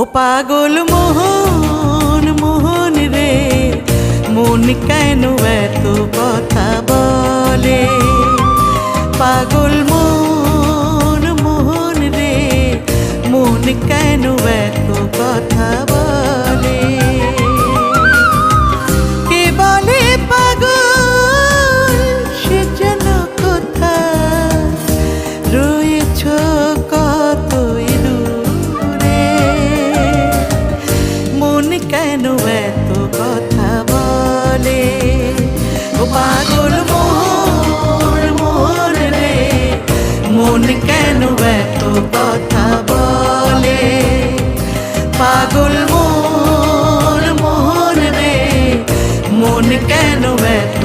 ও পাগল মোহন মোহন রে, মন কেন এত কথা বলে? পাগল মোহন মোহন রে, মন কেন এত কথা বলে? কে বলে পাগল সে যেন কোথায় রয়েছ কতই দূরে। মন কেন এত কথা বলে? ও পাগল মোহন মোহন রে, মন কেন এত কথা বলে? পাগল মোহন মোহন রে, মন কেন এত